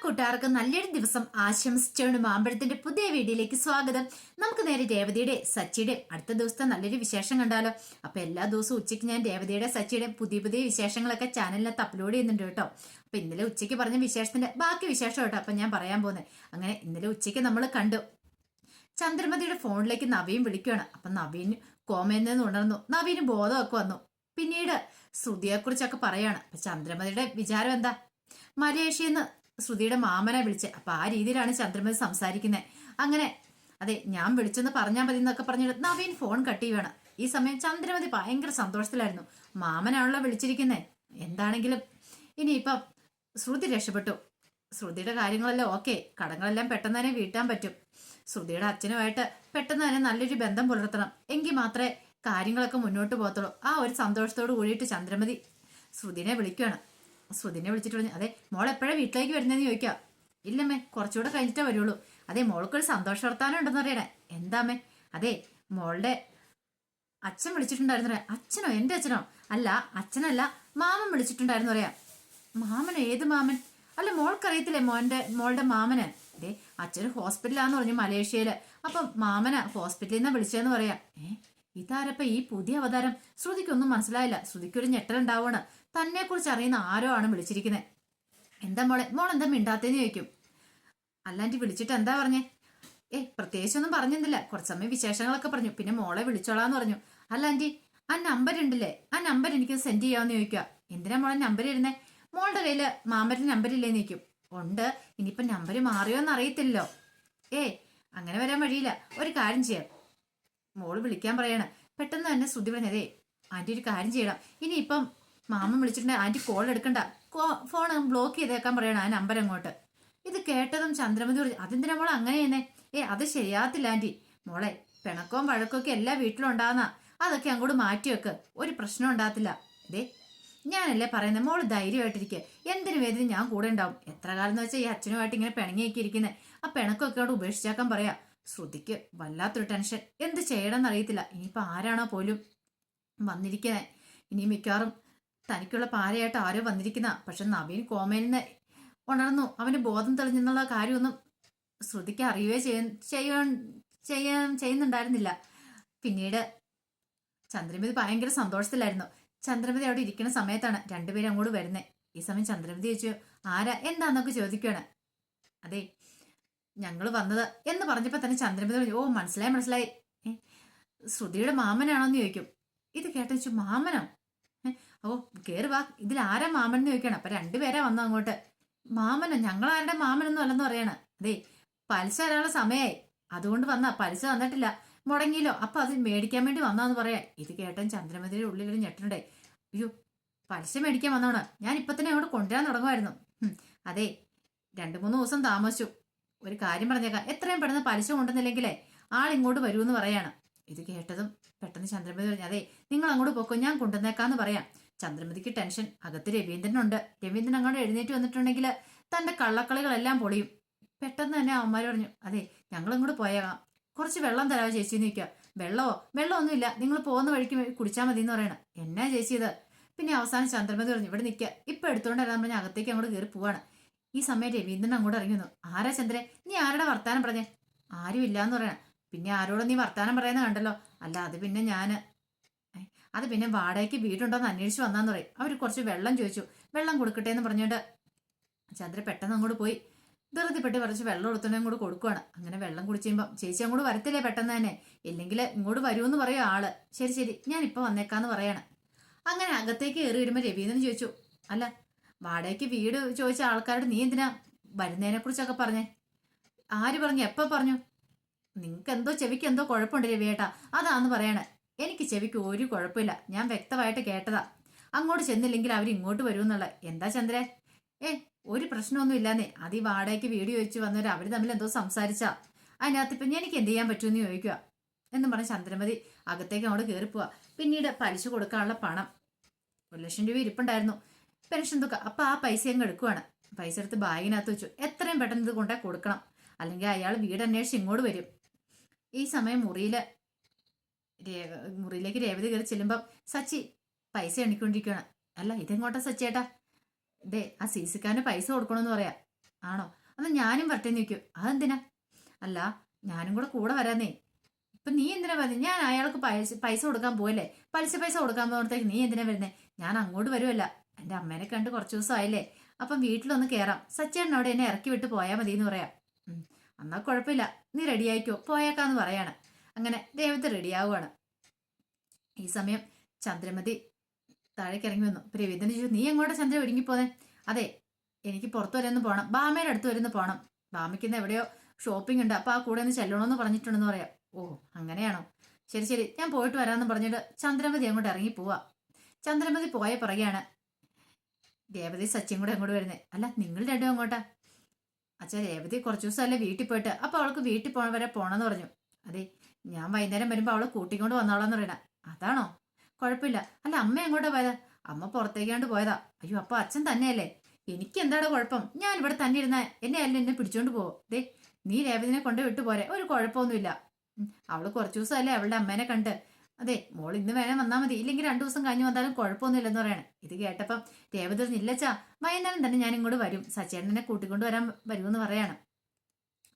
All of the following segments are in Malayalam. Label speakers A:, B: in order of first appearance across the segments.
A: കൂട്ടുകാർക്ക് നല്ലൊരു ദിവസം ആശംസിച്ചുകൊണ്ട് മാമ്പഴത്തിന്റെ പുതിയ വീഡിയോയിലേക്ക് സ്വാഗതം. നമുക്ക് നേരെ രേവതിയുടെ സച്ചിയുടെ അടുത്ത ദിവസത്തെ നല്ലൊരു വിശേഷം കണ്ടാലോ. അപ്പൊ എല്ലാ ദിവസവും ഉച്ചയ്ക്ക് ഞാൻ രേവതിയുടെ സച്ചിയുടെ പുതിയ പുതിയ വിശേഷങ്ങളൊക്കെ ചാനലിനകത്ത് അപ്ലോഡ് ചെയ്യുന്നുണ്ട് കേട്ടോ. അപ്പൊ ഇന്നലെ ഉച്ചയ്ക്ക് പറഞ്ഞ വിശേഷത്തിന്റെ ബാക്കി വിശേഷം കേട്ടോ അപ്പൊ ഞാൻ പറയാൻ പോകുന്നത്. അങ്ങനെ ഇന്നലെ ഉച്ചയ്ക്ക് നമ്മൾ കണ്ടു, ചന്ദ്രമതിയുടെ ഫോണിലേക്ക് നവീൻ വിളിക്കുകയാണ്. അപ്പൊ നവീൻ കോമയിൽ നിന്ന് ഉണർന്നു, നവീന് ബോധമൊക്കെ വന്നു. പിന്നീട് ശ്രുതിയെക്കുറിച്ചൊക്കെ പറയാണ്. അപ്പൊ ചന്ദ്രമതിയുടെ വിചാരം എന്താ, മലേഷ്യന്ന് ശ്രുതിയുടെ മാമനെ വിളിച്ച്, അപ്പൊ ആ രീതിയിലാണ് ചന്ദ്രമതി സംസാരിക്കുന്നത്. അങ്ങനെ അതെ ഞാൻ വിളിച്ചെന്ന് പറഞ്ഞാൽ മതി എന്നൊക്കെ പറഞ്ഞിട്ട് നവീൻ ഫോൺ കട്ട് ചെയ്യുകയാണ്. ഈ സമയം ചന്ദ്രമതി ഭയങ്കര സന്തോഷത്തിലായിരുന്നു. മാമനാണല്ലോ വിളിച്ചിരിക്കുന്നത്, എന്താണെങ്കിലും ഇനിയിപ്പം ശ്രുതി രക്ഷപ്പെട്ടു, ശ്രുതിയുടെ കാര്യങ്ങളെല്ലാം ഓക്കെ, കടങ്ങളെല്ലാം പെട്ടെന്ന് തന്നെ വീട്ടാൻ പറ്റും. ശ്രുതിയുടെ അച്ഛനുമായിട്ട് പെട്ടെന്ന് തന്നെ നല്ലൊരു ബന്ധം പുലർത്തണം, എങ്കിൽ മാത്രമേ കാര്യങ്ങളൊക്കെ മുന്നോട്ട് പോകത്തുള്ളൂ. ആ ഒരു സന്തോഷത്തോട് കൂടിയിട്ട് ചന്ദ്രമതി ശ്രുതിനെ വിളിക്കുകയാണ്. ശ്രുതിനെ വിളിച്ചിട്ട് പറഞ്ഞു, അതെ മോൾ എപ്പോഴാണ് വീട്ടിലേക്ക് വരുന്നതെന്ന് ചോദിക്കാം. ഇല്ലമ്മേ, കുറച്ചുകൂടെ കഴിഞ്ഞിട്ടേ വരുള്ളൂ. അതെ മോൾക്കൊരു സന്തോഷ വർത്താനം ഉണ്ടെന്ന് പറയണേ. എന്താമ്മേ? അതെ മോളുടെ അച്ഛൻ വിളിച്ചിട്ടുണ്ടായിരുന്നു പറയാം. അച്ഛനോ? എന്റെ അച്ഛനോ? അല്ല അച്ഛനല്ല, മാമൻ വിളിച്ചിട്ടുണ്ടായിരുന്നു പറയാം. മാമനോ? ഏത് മാമൻ? അല്ല മോൾക്കറിയത്തില്ലേ മോളുടെ മാമന്? അതെ അച്ഛന് ഹോസ്പിറ്റലാന്ന് പറഞ്ഞു മലേഷ്യയില്, അപ്പം മാമന ഹോസ്പിറ്റലിൽ നിന്നാ വിളിച്ചതെന്ന് പറയാം. ഇതാരപ്പ ഈ പുതിയ അവതാരം? ശ്രുതിക്കൊന്നും മനസ്സിലായില്ല. ശ്രുതിക്കൊരു ഞെട്ടലുണ്ടാവാണ്, തന്നെ കുറിച്ച് അറിയുന്ന ആരോ ആണ് വിളിച്ചിരിക്കുന്നത്. എന്താ മോളെന്താ മിണ്ടാത്തേന്ന് ചോദിക്കും. അല്ലാണ്ടി വിളിച്ചിട്ട് എന്താ പറഞ്ഞേ? പ്രത്യേകിച്ചൊന്നും പറഞ്ഞിരുന്നില്ല, കുറച്ച് സമയം വിശേഷങ്ങളൊക്കെ പറഞ്ഞു, പിന്നെ മോളെ വിളിച്ചോളാന്ന് പറഞ്ഞു. അല്ലാണ്ടി ആ നമ്പർ ഉണ്ടല്ലേ, ആ നമ്പർ എനിക്ക് സെൻഡ് ചെയ്യാമെന്ന് ചോദിക്കുക. എന്തിനാ മോളെ നമ്പർ ഇരുന്നേ? മോളുടെ കയ്യില് മാമന്റെ നമ്പർ ഇല്ലേന്ന് ചോദിക്കും. ഉണ്ട്, ഇനിയിപ്പൊ നമ്പർ മാറിയോന്ന് അറിയത്തില്ലല്ലോ. അങ്ങനെ വരാൻ വഴിയില്ല, ഒരു കാര്യം ചെയ്യാം, മോള് വിളിക്കാൻ പറയാണ്. പെട്ടെന്ന് തന്നെ ശ്രുതി പറഞ്ഞതേ ആന്റി ഒരു കാര്യം ചെയ്യണം, ഇനിയിപ്പം മാമൻ വിളിച്ചിട്ടുണ്ടെങ്കിൽ ആന്റി കോൾ എടുക്കണ്ട, ഫോൺ ബ്ലോക്ക് ചെയ്തേക്കാൻ പറയണം ആ നമ്പർ അങ്ങോട്ട്. ഇത് കേട്ടതും ചന്ദ്രമതി പറഞ്ഞു, അതെന്തിനാ മോളെ അങ്ങനെ ചെയ്യുന്നേ? അത് ശരിയാകത്തില്ല ആന്റി. മോളെ പിണക്കവും വഴക്കൊക്കെ എല്ലാ വീട്ടിലും ഉണ്ടാകുന്ന, അതൊക്കെ അങ്ങോട്ട് മാറ്റി വെക്ക്, ഒരു പ്രശ്നം ഉണ്ടാകത്തില്ല. ഞാനല്ലേ പറയുന്നത്, മോള് ധൈര്യമായിട്ടിരിക്കുക, എന്തിനു വേദന ഞാൻ കൂടെ ഉണ്ടാവും. എത്ര കാലം എന്ന് വെച്ചാൽ ഈ അച്ഛനുമായിട്ട് ഇങ്ങനെ പിണങ്ങിയൊക്കെ ഇരിക്കുന്നത്, ആ പിണക്കൊക്കെ അവിടെ ഉപേക്ഷിച്ചാക്കാൻ പറയാ. ശ്രുതിക്ക് വല്ലാത്തൊരു ടെൻഷൻ, എന്ത് ചെയ്യണമെന്ന് അറിയത്തില്ല. ഇനിയിപ്പോൾ ആരാണോ പോലും വന്നിരിക്കുന്നത്, ഇനി മിക്കവാറും തനിക്കുള്ള പാരയായിട്ട് ആരോ വന്നിരിക്കുന്ന. പക്ഷെ നവീൻ കോമയിൽ നിന്ന് ഉണർന്നു, അവന് ബോധം തെളിഞ്ഞെന്നുള്ള കാര്യമൊന്നും ശ്രുതിക്ക് അറിയുകയോ ചെയ്യുന്നുണ്ടായിരുന്നില്ല. പിന്നീട് ചന്ദ്രമതി ഭയങ്കര സന്തോഷത്തിലായിരുന്നു. ചന്ദ്രമതി അവിടെ ഇരിക്കുന്ന സമയത്താണ് രണ്ടുപേരും അങ്ങോട്ട് വരുന്നത്. ഈ സമയം ചന്ദ്രമതി ചോദിച്ചു, ആരാ എന്താന്നൊക്കെ ചോദിക്കുകയാണ്. അതെ ഞങ്ങൾ വന്നത് എന്ന് പറഞ്ഞപ്പോ തന്നെ ചന്ദ്രമതി പറഞ്ഞു, ഓ മനസ്സിലായി, ശ്രുതിയുടെ മാമനാണോന്ന് ചോദിക്കും. ഇത് കേട്ട വെച്ചു, മാമനോ? ഓ കേറി വാ, ഇതിൽ ആരാ മാമൻ എന്ന് ചോദിക്കണം. അപ്പൊ രണ്ടുപേരാ വന്നു അങ്ങോട്ട്. മാമനോ? ഞങ്ങൾ ആരുടെ മാമനൊന്നും അല്ലെന്ന് പറയാണ്. അതെ പലിശ തരാനുള്ള സമയമായി, അതുകൊണ്ട് വന്നാ, പലിശ തന്നിട്ടില്ല, മുടങ്ങിയില്ലോ, അപ്പൊ അത് മേടിക്കാൻ വേണ്ടി വന്നാന്ന് പറയാ. ഇത് കേട്ടൻ ചന്ദ്രമതിയുടെ ഉള്ളിലൊരു ഞെട്ടുണ്ടേ. അയ്യോ പലിശ മേടിക്കാൻ വന്നോണ്, ഞാൻ ഇപ്പൊ തന്നെ അങ്ങോട്ട് കൊണ്ടുവരാൻ തുടങ്ങുമായിരുന്നു. അതെ 2-3 ദിവസം താമസിച്ചു, ഒരു കാര്യം പറഞ്ഞേക്കാം, എത്രയും പെട്ടെന്ന് പലിശ കൊണ്ടുവന്നില്ലെങ്കിലേ ആൾ ഇങ്ങോട്ട് വരുമെന്ന് പറയാണ്. ഇത് കേട്ടതും പെട്ടെന്ന് ചന്ദ്രമതി പറഞ്ഞു, അതെ നിങ്ങൾ അങ്ങോട്ട് പോക്കോ, ഞാൻ കൊണ്ടുവന്നേക്കാന്ന് പറയാം. ചന്ദ്രമതിക്ക് ടെൻഷൻ. അകത്ത് രവീന്ദ്രനുണ്ട്. രവീന്ദ്രൻ അങ്ങോട്ട് എഴുന്നേറ്റ് വന്നിട്ടുണ്ടെങ്കിൽ തന്റെ കള്ളക്കളികളെല്ലാം പൊളിയും. പെട്ടെന്ന് തന്നെ അവന്മാർ പറഞ്ഞു, അതെ ഞങ്ങൾ ഇങ്ങോട്ട് പോയേക്കാം, കുറച്ച് വെള്ളം തരാമോ ചേച്ചി എന്ന് ചോദിക്കുക. വെള്ളമൊന്നും ഇല്ല, നിങ്ങൾ പോകുന്ന വഴിക്ക് കുടിച്ചാൽ മതി എന്ന് പറയണം. എന്നാ ചേച്ചി ഇത്? പിന്നെ അവസാനം ചന്ദ്രമതി പറഞ്ഞു, ഇവിടെ നിൽക്കുക, ഇപ്പൊ എടുത്തോണ്ട് വരാൻ പറഞ്ഞ അകത്തേക്ക് അങ്ങോട്ട് കയറി പോവാണ്. ഈ സമയം രവീന്ദ്രൻ അങ്ങോട്ട് ഇറങ്ങുന്നു. ആരാ ചന്ദ്രൻ? നീ ആരുടെ വർത്താനം പറഞ്ഞേ? ആരും ഇല്ലാന്ന് പറയണം. പിന്നെ ആരോടും നീ വർത്താനം പറയുന്നത് കണ്ടല്ലോ. അല്ല അത് പിന്നെ വാടകയ്ക്ക് വീടുണ്ടോന്ന് അന്വേഷിച്ച് വന്നാന്ന് പറയും. അവർ കുറച്ച് വെള്ളം ചോദിച്ചു, വെള്ളം കൊടുക്കട്ടെ എന്ന് പറഞ്ഞുകൊണ്ട് ചന്ദ്രൻ പെട്ടെന്ന് അങ്ങോട്ട് പോയി ധൃതിപ്പെട്ട് കുറച്ച് വെള്ളം എടുത്തോണ്ട് അങ്ങോട്ട് കൊടുക്കുവാണ്. അങ്ങനെ വെള്ളം കുടിച്ചുമ്പം ചേച്ചി അങ്ങോട്ട് വരത്തില്ലേ പെട്ടെന്ന് തന്നെ, ഇല്ലെങ്കിൽ ഇങ്ങോട്ട് വരുമെന്ന് പറയും ആള്. ശരി ഞാൻ ഇപ്പൊ വന്നേക്കാന്ന് പറയാണ്. അങ്ങനെ അകത്തേക്ക് കയറി വരുമ്പോ രവീന്ദ്രൻ ചോദിച്ചു, അല്ല വാടകയ്ക്ക് വീട് ചോദിച്ച ആൾക്കാരോട് നീ എന്തിനാ വരുന്നതിനെ കുറിച്ചൊക്കെ പറഞ്ഞേ? ആര് പറഞ്ഞു? എപ്പോ പറഞ്ഞു? നിങ്ങക്ക് എന്തോ ചെവിക്ക് എന്തോ കുഴപ്പമുണ്ട് രവിയേട്ടാ, അതാന്ന് പറയണേ. എനിക്ക് ചെവിക്ക് ഒരു കുഴപ്പമില്ല, ഞാൻ വ്യക്തമായിട്ട് കേട്ടതാ. അങ്ങോട്ട് ചെന്നില്ലെങ്കിൽ അവർ ഇങ്ങോട്ട് വരുമെന്നുള്ള. എന്താ ചന്ദ്രേ? ഒരു പ്രശ്നമൊന്നും ഇല്ലാന്നേ, അത് ഈ വാടകയ്ക്ക് വീട് ചോദിച്ചു വന്നവര് അവര് തമ്മിൽ എന്തോ സംസാരിച്ചാ, അതിനകത്ത് ഇപ്പൊ എനിക്ക് എന്ത് ചെയ്യാൻ പറ്റുമെന്ന് ചോദിക്കുക എന്നും പറഞ്ഞ് ചന്ദ്രമതി അകത്തേക്ക് അങ്ങോട്ട് കയറിപ്പോവാ. പിന്നീട് പലിശ കൊടുക്കാനുള്ള പണം 1,00,000 രൂപ ഇരിപ്പുണ്ടായിരുന്നു, പെൻഷൻ തുക. അപ്പൊ ആ പൈസ അങ്ങ് എടുക്കുവാണ്. പൈസ എടുത്ത് ബാഗിനകത്ത് വെച്ചു. എത്രയും പെട്ടെന്ന് ഇത് കൊണ്ടേ കൊടുക്കണം, അല്ലെങ്കിൽ അയാൾ വീട് അന്വേഷിച്ച് ഇങ്ങോട്ട് വരും. ഈ സമയം മുറിയിലേക്ക് രേവതി കയറി ചെല്ലുമ്പം സച്ചി പൈസ എണ്ണിക്കൊണ്ടിരിക്കുകയാണ്. അല്ല ഇതെങ്ങോട്ടാ സച്ചിയേട്ടാ? ആ സി സിക്കാരന് പൈസ കൊടുക്കണമെന്ന് പറയാ. ആണോ? എന്നാൽ ഞാനും വരട്ടെന്ന് ചോദിക്കും. അതെന്തിനാ? അല്ല, ഞാനും കൂടെ കൂടെ വരാന്നേ. ഇപ്പൊ നീ എന്തിനാ വരുന്നത്? ഞാൻ അയാൾക്ക് പൈസ കൊടുക്കാൻ പോയല്ലേ, പൈസ കൊടുക്കാൻ പോകുമ്പോഴത്തേക്ക് നീ എന്തിനാ വരുന്നേ? ഞാൻ അങ്ങോട്ട് വരുമല്ല, എൻ്റെ അമ്മേനെ കണ്ട് കുറച്ച് ദിവസം ആയില്ലേ, അപ്പം വീട്ടിലൊന്ന് കയറാം, സച്ചേട്ടൻ അവിടെ എന്നെ ഇറക്കി വിട്ട് പോയാൽ മതി എന്ന് പറയാം. എന്നാൽ കുഴപ്പമില്ല, നീ റെഡി ആയിക്കോ, പോയേക്കാന്ന് പറയാണ്. അങ്ങനെ രേവതി റെഡിയാവുകയാണ്. ഈ സമയം ചന്ദ്രമതി താഴേക്ക് ഇറങ്ങി വന്നു. അപ്പൊ രവീന്ദ്രൻ ചോദിച്ചു, നീ എങ്ങോട്ടാ ചന്ദ്ര ഒരുങ്ങിപ്പോന്നെ? അതെ, എനിക്ക് പുറത്തു വരെ ഒന്ന് പോകണം, ബാമയുടെ അടുത്ത് വരെ ഒന്ന് പോകണം, ബാമയ്ക്ക് എവിടെയോ ഷോപ്പിംഗ് ഉണ്ട്, അപ്പൊ ആ കൂടെ ഒന്ന് ചെല്ലണമെന്ന് പറഞ്ഞിട്ടുണ്ടെന്ന് പറയാം. ഓ അങ്ങനെയാണോ, ശരി ശരി, ഞാൻ പോയിട്ട് വരാമെന്ന് പറഞ്ഞിട്ട് ചന്ദ്രമതി അങ്ങോട്ട് ഇറങ്ങി പോവാ. ചന്ദ്രമതി പോയ പറയുകയാണ് രേവതി സച്ചിയും കൂടെ അങ്ങോട്ട് വരുന്നത്. അല്ല, നിങ്ങൾ രണ്ടും അങ്ങോട്ടാ? അച്ഛാ, രേവതി കുറച്ച് ദിവസമല്ലേ വീട്ടിൽ പോയിട്ട്, അപ്പൊ അവൾക്ക് വീട്ടിൽ വരെ പോണെന്ന് പറഞ്ഞു. അതെ, ഞാൻ വൈകുന്നേരം വരുമ്പോ അവളെ കൂട്ടിക്കൊണ്ട് വന്നോളാന്ന് പറയണ. അതാണോ? കുഴപ്പമില്ല. അല്ല, അമ്മ എങ്ങോട്ടാ പോയതാ? അമ്മ പുറത്തേക്കാണ്ട് പോയതാ. അയ്യോ, അപ്പൊ അച്ഛൻ തന്നെയല്ലേ? എനിക്ക് എന്താടാ കുഴപ്പം? ഞാൻ ഇവിടെ തന്നെ ഇരുന്ന എന്നെ അല്ല എന്നെ പിടിച്ചോണ്ട് പോവോ? ദേ, നീ രേവതിനെ കൊണ്ട് വിട്ടു പോരെ, ഒരു കുഴപ്പമൊന്നുമില്ല. അവള് കുറച്ചു ദിവസമല്ലേ അവളുടെ അമ്മേനെ കണ്ട്. അതെ, മോൾ ഇന്ന് വേണേ വന്നാൽ മതി, ഇല്ലെങ്കിൽ 2 ദിവസം കഴിഞ്ഞ് വന്നാലും കുഴപ്പമൊന്നുമില്ലെന്ന് പറയണേ. ഇത് കേട്ടപ്പം രേവതി ഇല്ലച്ചാ, വൈകുന്നേരം തന്നെ ഞാൻ ഇങ്ങോട്ട് വരും, സച്ചേട്ടനെ കൂട്ടിക്കൊണ്ട് വരാൻ വരുമെന്ന് പറയാണ്.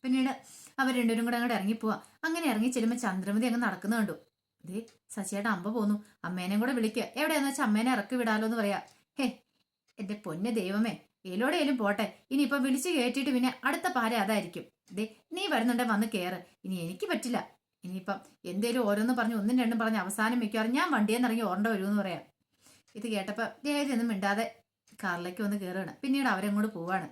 A: പിന്നീട് അവർ രണ്ടുപേരും കൂടെ അങ്ങോട്ട് ഇറങ്ങിപ്പോവാ. അങ്ങനെ ഇറങ്ങി ചെല്ലുമ്പോൾ ചന്ദ്രമതി അങ്ങ് നടക്കുന്നു കണ്ടു. ദേ, സച്ചിയേട്ട അമ്പ പോന്നു, അമ്മേനെയും കൂടെ വിളിക്കുക, എവിടെയാന്ന് വെച്ചാൽ അമ്മേനെ ഇറക്കി വിടാലോ എന്ന് പറയാ. ഹേ, എന്റെ പൊന്നെ ദൈവമേ, ഏലോടെയും പോട്ടെ, ഇനിയിപ്പൊ വിളിച്ചു കയറ്റിയിട്ട് പിന്നെ അടുത്ത പാര അതായിരിക്കും. ദേ, നീ വരുന്നുണ്ടെ വന്ന് കയറ്, ഇനി എനിക്ക് പറ്റില്ല. ഇനിയിപ്പം എന്തേലും ഓരോന്ന് പറഞ്ഞ് ഒന്നും രണ്ടും പറഞ്ഞ് അവസാനം മിക്കവാറും ഞാൻ വണ്ടിയെന്ന് ഇറങ്ങി ഓർണ്ട വരുമെന്ന് പറയാം. ഇത് കേട്ടപ്പോൾ ദേഹത്തി ഒന്നും മിണ്ടാതെ കാറിലേക്ക് വന്ന് കയറുകയാണ്. പിന്നീട് അവരങ്ങോട്ട് പോവാണ്.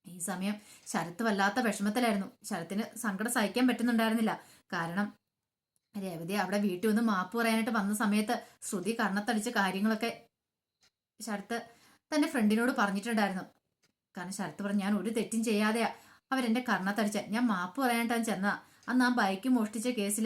A: ഈ സമയം ശരത്ത് വല്ലാത്ത വിഷമത്തിലായിരുന്നു. ശരത്തിന് സങ്കടം സഹിക്കാൻ പറ്റുന്നുണ്ടായിരുന്നില്ല. കാരണം രേവതി അവിടെ വീട്ടിൽ വന്ന് മാപ്പ് പറയാനായിട്ട് വന്ന സമയത്ത് ശ്രുതി കർണത്തടിച്ച കാര്യങ്ങളൊക്കെ ശരത്ത് തന്റെ ഫ്രണ്ടിനോട് പറഞ്ഞിട്ടുണ്ടായിരുന്നു. കാരണം ശരത്ത് പറഞ്ഞു, ഞാൻ ഒരു തെറ്റും ചെയ്യാതെയാ അവരെന്റെ കർണത്തടിച്ച, ഞാൻ മാപ്പ് പറയാനായിട്ടാണ് ചെന്നാ. അന്ന് ആ ബൈക്ക് മോഷ്ടിച്ച കേസിൽ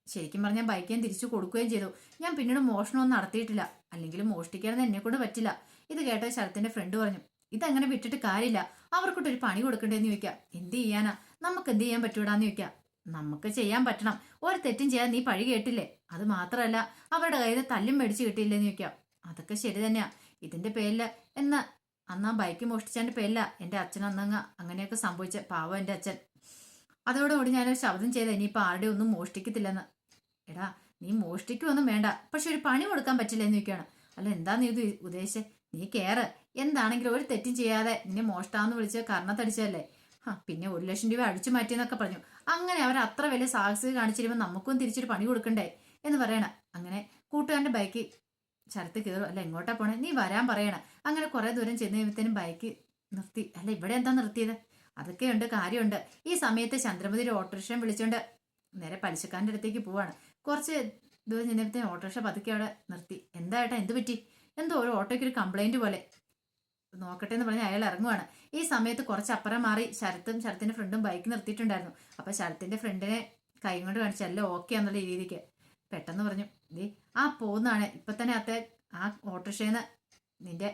A: ശരിക്കും പറഞ്ഞാൽ ബൈക്ക് ഞാൻ തിരിച്ചു കൊടുക്കുകയും ചെയ്തു. ഞാൻ പിന്നീട് മോഷണമൊന്നും നടത്തിയിട്ടില്ല, അല്ലെങ്കിലും മോഷ്ടിക്കാനെന്ന് എന്നെ കൊണ്ട് പറ്റില്ല. ഇത് കേട്ട ശരത്തിന്റെ ഫ്രണ്ട് പറഞ്ഞു, ഇതങ്ങനെ വിട്ടിട്ട് കാര്യമില്ല, അവർക്കൊട്ടൊരു പണി കൊടുക്കണ്ടേന്ന് ചോദിക്കാം. എന്ത് ചെയ്യാനാ, നമുക്ക് എന്ത് ചെയ്യാൻ പറ്റൂടാന്ന് ചോദിക്കാം. നമുക്ക് ചെയ്യാൻ പറ്റണം, ഒരു തെറ്റും ചെയ്യാൻ നീ പഴി കേട്ടില്ലേ, അത് മാത്രമല്ല അവരുടെ കയ്യിൽ തല്ലും മേടിച്ച് കിട്ടിയില്ലെന്ന് ചോദിക്കാം. അതൊക്കെ ശരി തന്നെയാ, ഇതിന്റെ പേരില് എന്നാ അന്ന് ആ ബൈക്ക് മോഷ്ടിച്ചതിന്റെ പേരില എന്റെ അച്ഛൻ അന്നങ്ങ് അങ്ങനെയൊക്കെ സംഭവിച്ച, പാവം എന്റെ അച്ഛൻ. അതോടുകൂടി ഞാനൊരു ശബ്ദം ചെയ്ത, ഇനിയിപ്പോൾ ആരുടെ ഒന്നും മോഷ്ടിക്കത്തില്ലെന്ന്. എടാ, നീ മോഷ്ടിക്കുമൊന്നും വേണ്ട, പക്ഷെ ഒരു പണി കൊടുക്കാൻ പറ്റില്ല എന്ന് ചോദിക്കുകയാണ്. അല്ല, എന്താ നീ ഇത് ഉദ്ദേശിച്ചേ? നീ കേറ്, എന്താണെങ്കിലും ഒരു തെറ്റും ചെയ്യാതെ നിന്നെ മോഷ്ടാന്ന് വിളിച്ച് കർണത്തടിച്ചതല്ലേ, പിന്നെ 1 ലക്ഷം രൂപ അടിച്ചു മാറ്റിയെന്നൊക്കെ പറഞ്ഞു. അങ്ങനെ അവർ അത്ര വലിയ സാഹസിക കാണിച്ചിരുമ്പോൾ നമുക്കും തിരിച്ചൊരു പണി കൊടുക്കണ്ടേ എന്ന് പറയണ. അങ്ങനെ കൂട്ടുകാരന്റെ ബൈക്ക് ശരത്ത് കയറും. അല്ല, എങ്ങോട്ടാ പോണേ? നീ വരാൻ പറയണ. അങ്ങനെ കുറെ ദൂരം ചെന്ന് കഴിയുമ്പത്തേനും ബൈക്ക് നിർത്തി. അല്ല, ഇവിടെ എന്താ നിർത്തിയത്? അതൊക്കെയുണ്ട്, കാര്യമുണ്ട്. ഈ സമയത്ത് ചന്ദ്രമതി ഒരു ഓട്ടോറിക്ഷ വിളിച്ചോണ്ട് നേരെ പലിശക്കാരൻ്റെ അടുത്തേക്ക് പോവാണ്. കുറച്ച് ദൂരം ചെന്നപ്പോഴത്തേനും ഓട്ടോറിക്ഷ പതുക്കെ അവിടെ നിർത്തി. എന്താ ഏട്ടാ, എന്ത് പറ്റി? എന്തോ ഒരു ഓട്ടോയ്ക്ക് ഒരു കംപ്ലൈന്റ് പോലെ, നോക്കട്ടെ എന്ന് പറഞ്ഞ് അയാൾ ഇറങ്ങുവാണ്. ഈ സമയത്ത് കുറച്ച് അപ്പുറം മാറി ശരത്തിന്റെ ഫ്രണ്ടും ബൈക്ക് നിർത്തിയിട്ടുണ്ടായിരുന്നു. അപ്പൊ ശരത്തിന്റെ ഫ്രണ്ടിനെ കൈ കൊണ്ട് കാണിച്ചു, അല്ല ഓക്കെ എന്നുള്ള രീതിക്ക് പെട്ടെന്ന് പറഞ്ഞു, ദേ ആ പോകുന്നതാണ് ഇപ്പൊ തന്നെ ആ ഓട്ടോറിക്ഷന്ന് നിന്റെ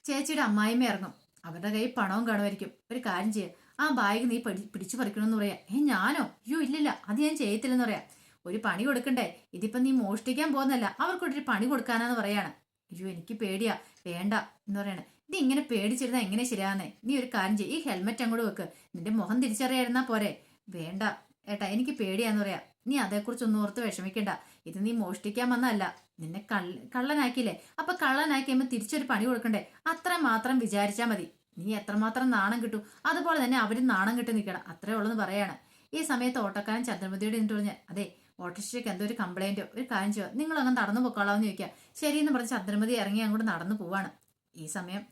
A: ചേച്ചിയുടെ അമ്മായിമ്മ ഇറങ്ങും, അവരുടെ കയ്യിൽ പണവും കാണുമായിരിക്കും. ഒരു കാര്യം ചെയ്യുക, ആ ബാഗ് നീ പിടിച്ചു പറിക്കണമെന്ന് പറയാ. ഞാനോ? അയ്യോ ഇല്ലില്ല, അത് ഞാൻ ചെയ്യത്തില്ലെന്ന് പറയാം. ഒരു പണി കൊടുക്കണ്ടേ, ഇതിപ്പോ നീ മോഷ്ടിക്കാൻ പോകുന്നല്ല, അവർക്കൊരു പണി കൊടുക്കാനാന്ന് പറയാണ്. അയ്യോ എനിക്ക് പേടിയാ, വേണ്ട എന്ന് പറയണേ. ഇത് ഇങ്ങനെ പേടിച്ചിരുന്നാ എങ്ങനെ ശരിയാന്നേ? നീ ഒരു കാര്യം ചെയ്യ്, ഈ ഹെൽമെറ്റ് അങ്ങോട്ട് വെക്ക്, നിന്റെ മുഖം തിരിച്ചറിയായിരുന്നാ പോരെ. വേണ്ട ഏട്ടാ, എനിക്ക് പേടിയാന്ന് പറയാ. നീ അതേക്കുറിച്ചൊന്നും ഓർത്ത് വിഷമിക്കണ്ട, ഇത് നീ മോഷ്ടിക്കാൻ വന്നല്ല, നിന്നെ കള്ളനാക്കിയില്ലേ, അപ്പൊ കള്ളനാക്കിയുമ്പോ തിരിച്ചൊരു പണി കൊടുക്കണ്ടേ, അത്ര മാത്രം വിചാരിച്ചാ മതി. നീ എത്രമാത്രം നാണം കിട്ടും, അതുപോലെ തന്നെ അവരും നാണം കിട്ടി നിൽക്കണം, അത്രേ ഉള്ളൂ എന്ന് പറയാണ്. ഈ സമയത്ത് ഓട്ടോക്കാരൻ ചന്ദ്രമതിയോട് എന്നിട്ട് പറഞ്ഞ, അതെ ഓട്ടോറിക്ഷയ്ക്ക് എന്തോ ഒരു കംപ്ലൈന്റ്, ഒരു കാര്യം ചെയ്യുക, നിങ്ങൾ അങ്ങ് നടന്നു പൊക്കോളാന്ന് ചോദിക്കുക. ശരിയെന്ന് പറഞ്ഞ് ചന്ദ്രമതി ഇറങ്ങി അങ്ങോട്ട് നടന്നു പോവാണ്. ഈ സമയം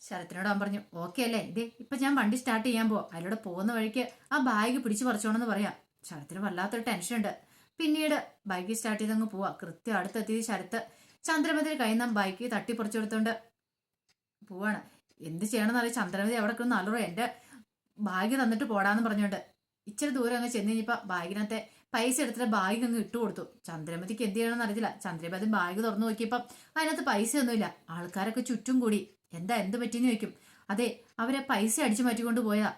A: ശരത്തിനോട് അവൻ പറഞ്ഞു, ഓക്കെ അല്ലേ, ഇതേ ഇപ്പൊ ഞാൻ വണ്ടി സ്റ്റാർട്ട് ചെയ്യാൻ പോവാ, അതിലൂടെ പോകുന്ന വഴിക്ക് ആ ബാഗ് പിടിച്ചു പറിച്ചോണെന്ന് പറയാം. ശരത്തിന് വല്ലാത്തൊരു ടെൻഷൻ ഉണ്ട്. പിന്നീട് ബൈക്ക് സ്റ്റാർട്ട് ചെയ്തങ്ങ് പോവാ. കൃത്യം അടുത്തെത്തി ശരത്ത് ചന്ദ്രമതിയുടെ കയ്യിൽ നിന്ന് ബൈക്ക് തട്ടിപ്പറിച്ചു കൊടുത്തോണ്ട് പോവാണ്. എന്ത് ചെയ്യണമെന്ന് അറിയാം. ചന്ദ്രമതി അവിടെ കിടന്ന് നല്ലറോ എന്റെ ബാഗ് തന്നിട്ട് പോടാന്ന് പറഞ്ഞോണ്ട് ഇച്ചിരി ദൂരം അങ്ങ് ചെന്ന് കഴിഞ്ഞപ്പോ ബാഗിനകത്തെ പൈസ എടുത്തിട്ട് ബാഗ് അങ്ങ് ഇട്ടു കൊടുത്തു. ചന്ദ്രമതിക്ക് എന്ത് ചെയ്യണമെന്ന് അറിയില്ല. ചന്ദ്രമതി ബാഗ് തുറന്നു നോക്കിയപ്പം അതിനകത്ത് പൈസ ഒന്നുമില്ല. ആൾക്കാരൊക്കെ ചുറ്റും കൂടി എന്ത് പറ്റിയെന്ന് ചോദിക്കും. അതെ, അവരെ പൈസ അടിച്ചു മാറ്റിക്കൊണ്ട് പോയാ.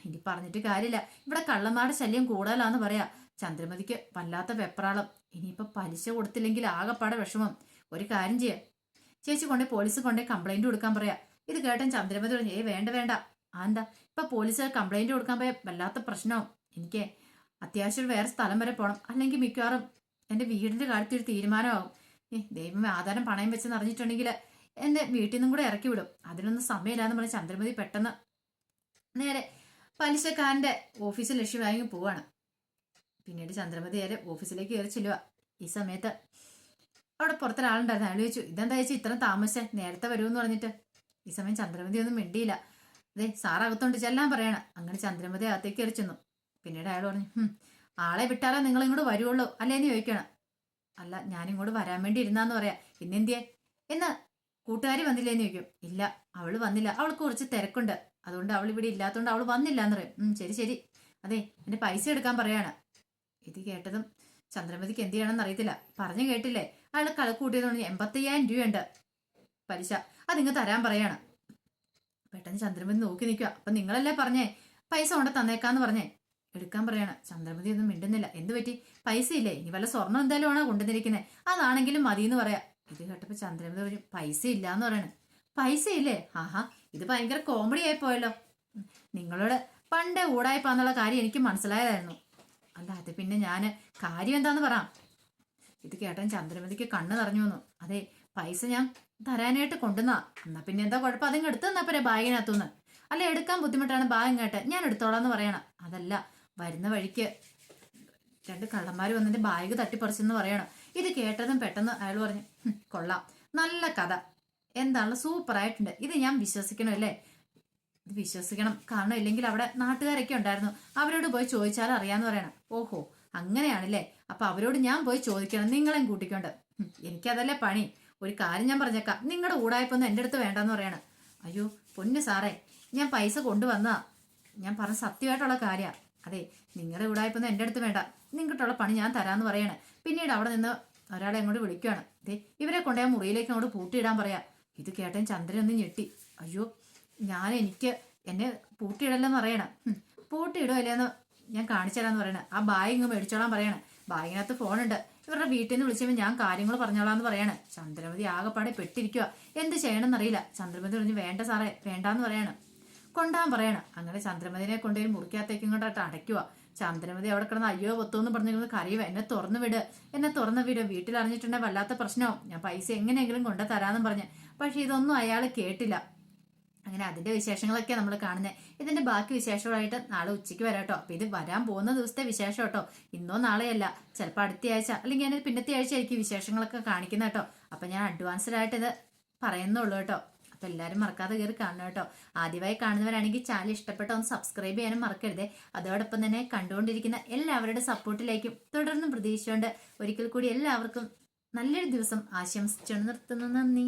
A: ഇനി പറഞ്ഞിട്ട് കാര്യമില്ല, ഇവിടെ കള്ളന്മാരുടെ ശല്യം കൂടുതലാന്ന് പറയാ. ചന്ദ്രമതിക്ക് വല്ലാത്ത വെപ്രാളം. ഇനിയിപ്പൊ പലിശ കൊടുത്തില്ലെങ്കിൽ ആകെപ്പാടെ വിഷമം. ഒരു കാര്യം ചെയ്യാം, ചേച്ചി കൊണ്ടേ പോലീസ് കൊണ്ടേ കംപ്ലൈന്റ് കൊടുക്കാൻ പറയാ. ഇത് കേട്ടൻ ചന്ദ്രമതി പറഞ്ഞു, വേണ്ട വേണ്ട. എന്താ ഇപ്പൊ പോലീസുകാർ കംപ്ലൈന്റ് കൊടുക്കാൻ പോയ വല്ലാത്ത പ്രശ്നവും. എനിക്ക് അത്യാവശ്യം വേറെ സ്ഥലം വരെ പോകണം, അല്ലെങ്കിൽ മിക്കവാറും എന്റെ വീടിന്റെ കാര്യത്തിൽ ഒരു തീരുമാനമാകും. ദൈവമേ, ആധാരം പണയം വെച്ചെന്ന് അറിഞ്ഞിട്ടുണ്ടെങ്കിൽ എന്റെ വീട്ടിൽ നിന്നും കൂടെ ഇറക്കി വിടും. അതിനൊന്നും സമയമില്ലാന്ന് പറഞ്ഞ് ചന്ദ്രമതി പെട്ടെന്ന് നേരെ പലിശക്കാരന്റെ ഓഫീസിൽ ലക്ഷ്യമായി പോവാണ്. പിന്നീട് ചന്ദ്രമതി നേരെ ഓഫീസിലേക്ക് കയറി ചെല്ലുക. ഈ സമയത്ത് അവിടെ പുറത്തൊരാളുണ്ടായിരുന്നു. അയാൾ ചോദിച്ചു, ഇതെന്താ ചേച്ചി ഇത്ര താമസിച്ചേ, നേരത്തെ വരുമെന്ന് പറഞ്ഞിട്ട്. ഈ സമയം ചന്ദ്രമതി ഒന്നും മിണ്ടിയില്ല. അതെ, സാറകത്തോണ്ട് ചെല്ലാൻ പറയണം. അങ്ങനെ ചന്ദ്രമതി അകത്തേക്ക് കയറി ചെന്നു. പിന്നീട് അയാൾ പറഞ്ഞു, ആളെ വിട്ടാലോ നിങ്ങൾ ഇങ്ങോട്ട് വരുവുള്ളൂ അല്ലേന്ന് ചോദിക്കണം. അല്ല, ഞാനിങ്ങോട്ട് വരാൻ വേണ്ടി ഇരുന്നാന്ന് പറയാ. പിന്നെന്തിയെ എന്ന് കൂട്ടുകാരി വന്നില്ലേന്ന് ചോദിക്കും. ഇല്ല, അവള് വന്നില്ല, അവൾക്ക് കുറച്ച് തിരക്കുണ്ട്, അതുകൊണ്ട് അവൾ ഇവിടെ ഇല്ലാത്തതുകൊണ്ട് അവൾ വന്നില്ല എന്ന് പറയും. ശരി ശരി, അതെ എന്റെ പൈസ എടുക്കാൻ പറയാണ്. ഇത് കേട്ടതും ചന്ദ്രമതിക്ക് എന്ത് ചെയ്യണമെന്ന് അറിയത്തില്ല. പറഞ്ഞു കേട്ടില്ലേ, അയാൾ കളക്കൂട്ടിയതുകൊണ്ട് 85,000 രൂപയുണ്ട് പലിശ, അതിങ്ങ് തരാൻ പറയാണ്. പെട്ടെന്ന് ചന്ദ്രമതി നോക്കി നിൽക്കുക. അപ്പൊ നിങ്ങളല്ലേ പറഞ്ഞേ പൈസ കൊണ്ട് തന്നേക്കാന്ന് പറഞ്ഞേ, എടുക്കാൻ പറയാണ്. ചന്ദ്രമതി ഒന്നും മിണ്ടുന്നില്ല. എന്ത് പറ്റി, പൈസ ഇല്ലേ, ഇനി വല്ല സ്വർണ്ണം എന്തായാലും ആണോ കൊണ്ടുവന്നിരിക്കുന്നത്, അതാണെങ്കിലും മതിയെന്ന് പറയാ. ഇത് കേട്ടപ്പോ ചന്ദ്രമതി പറഞ്ഞു, പൈസ ഇല്ലാന്ന് പറയണേ. പൈസ ഇല്ലേ, ആഹാ ഇത് ഭയങ്കര കോമഡി ആയി പോയല്ലോ. നിങ്ങളോട് പണ്ടേ ഊടായിപ്പാന്നുള്ള കാര്യം എനിക്ക് മനസ്സിലായതായിരുന്നു. അല്ല അത് പിന്നെ ഞാന് കാര്യം എന്താന്ന് പറയാം. ഇത് കേട്ടാൻ ചന്ദ്രമതിക്ക് കണ്ണ് നിറഞ്ഞു വന്നു. അതെ, പൈസ ഞാൻ തരാനായിട്ട് കൊണ്ടുവന്നാ, എന്നാ പിന്നെ എന്താ കുഴപ്പം, അതിങ്ങ് എടുത്തു തന്നാ പോരെ ബാഗിനകത്തുനിന്ന്. അല്ല, എടുക്കാൻ ബുദ്ധിമുട്ടാണ്, ബാഗ് കേട്ടെ ഞാൻ എടുത്തോളാന്ന് പറയണം. അതല്ല, വരുന്ന വഴിക്ക് 2 കള്ളന്മാര് വന്നിട്ട് ബാഗ് തട്ടിപ്പറിച്ചെന്ന് പറയണം. ഇത് കേട്ടതും പെട്ടെന്ന് അയാൾ പറഞ്ഞു, കൊള്ളാം, നല്ല കഥ, എന്താണ് സൂപ്പറായിട്ടുണ്ട്, ഇത് ഞാൻ വിശ്വസിക്കണം അല്ലേ. ഇത് വിശ്വസിക്കണം, കാരണം ഇല്ലെങ്കിൽ അവിടെ നാട്ടുകാരൊക്കെ ഉണ്ടായിരുന്നു, അവരോട് പോയി ചോദിച്ചാൽ അറിയാന്ന് പറയണം. ഓഹോ അങ്ങനെയാണല്ലേ, അപ്പൊ അവരോട് ഞാൻ പോയി ചോദിക്കണം, നിങ്ങളെയും കൂട്ടിക്കൊണ്ട്. എനിക്കതല്ലേ പണി. ഒരു കാര്യം ഞാൻ പറഞ്ഞേക്കാം, നിങ്ങളുടെ ഊടായ്പൊന്നും എൻ്റെ അടുത്ത് വേണ്ടെന്ന് പറയണം. അയ്യോ പൊന്നു സാറേ, ഞാൻ പൈസ കൊണ്ടുവന്നാ, ഞാൻ പറഞ്ഞ സത്യമായിട്ടുള്ള കാര്യമാണ്. അതെ, നിങ്ങളുടെ ഊടായ്പൊന്നും എൻ്റെ അടുത്ത് വേണ്ട, നിങ്ങൾക്കുള്ള പണി ഞാൻ തരാന്ന് പറയാണ്. പിന്നീട് അവിടെ നിന്ന് ഒരാളെ അങ്ങോട്ട് വിളിക്കുകയാണ്. അതെ, ഇവരെ കൊണ്ടുപോയ മുറിയിലേക്ക് അങ്ങോട്ട് പൂട്ടിയിടാൻ പറയാ. ഇത് കേട്ടൻ ചന്ദ്രൻ ഒന്ന് ഞെട്ടി. അയ്യോ, എനിക്ക് എന്നെ പൂട്ടിയിടല്ലെന്ന് പറയണം. പൂട്ടിയിടോ അല്ലേന്ന് ഞാൻ കാണിച്ചുതരാന്ന് പറയണേ. ആ ബാഗ് ഇങ്ങ് മേടിച്ചോളാൻ പറയണേ. ബാഗിനകത്ത് ഫോണുണ്ട്, ഇവരുടെ വീട്ടിൽ നിന്ന് വിളിച്ചപ്പോൾ ഞാൻ കാര്യങ്ങൾ പറഞ്ഞോളാന്ന് പറയാണ്. ചന്ദ്രമതി ആകെപ്പാടെ പെട്ടിരിക്കുക, എന്ത് ചെയ്യണമെന്നറിയില്ല. ചന്ദ്രമതി പറഞ്ഞു, വേണ്ട സാറേ വേണ്ടാന്ന് പറയാണ്, കൊണ്ടാൻ പറയണം. അങ്ങനെ ചന്ദ്രമതിനെ കൊണ്ടുപോയി മുറിക്കകത്തേക്ക് ഇങ്ങോട്ട് അടയ്ക്കുക. ചന്ദ്രമതി അവിടെ കിടന്ന് അയ്യോ പൊത്തോന്ന് പറഞ്ഞിരുന്നത് കരയുക. എന്നെ തുറന്നു വിട്, എന്നെ തുറന്നു വിട്, വീട്ടിൽ അറിഞ്ഞിട്ടുണ്ടെങ്കിൽ വല്ലാത്ത പ്രശ്നവും, ഞാൻ പൈസ എങ്ങനെയെങ്കിലും കൊണ്ടു തരാമെന്നും പറഞ്ഞ്. പക്ഷെ ഇതൊന്നും അയാൾ കേട്ടില്ല. അങ്ങനെ അതിന്റെ വിശേഷങ്ങളൊക്കെ നമ്മൾ കാണുന്നത്. ഇതിന്റെ ബാക്കി വിശേഷമായിട്ട് നാളെ ഉച്ചയ്ക്ക് വരാം കേട്ടോ. അപ്പൊ ഇത് വരാൻ പോകുന്ന ദിവസത്തെ വിശേഷം കേട്ടോ, ഇന്നോ നാളെയല്ല, ചിലപ്പോൾ അടുത്ത ആഴ്ച അല്ലെങ്കിൽ ഞാൻ പിന്നത്തെ ആഴ്ച ആയിരിക്കും വിശേഷങ്ങളൊക്കെ കാണിക്കുന്ന കേട്ടോ. അപ്പൊ ഞാൻ അഡ്വാൻസ്ഡ് ആയിട്ട് ഇത് പറയുന്നുള്ളൂ കേട്ടോ. അപ്പൊ എല്ലാവരും മറക്കാതെ കയറി കാണണം കേട്ടോ. ആദ്യമായി കാണുന്നവരാണെങ്കിൽ ചാനൽ ഇഷ്ടപ്പെട്ട ഒന്ന് സബ്സ്ക്രൈബ് ചെയ്യാനും മറക്കരുതേ. അതോടൊപ്പം തന്നെ കണ്ടുകൊണ്ടിരിക്കുന്ന എല്ലാവരുടെ സപ്പോർട്ടിലേക്കും തുടർന്നും പ്രതീക്ഷിച്ചുകൊണ്ട് ഒരിക്കൽ കൂടി എല്ലാവർക്കും നല്ലൊരു ദിവസം ആശംസിച്ചു നിർത്തുന്നു. നന്ദി.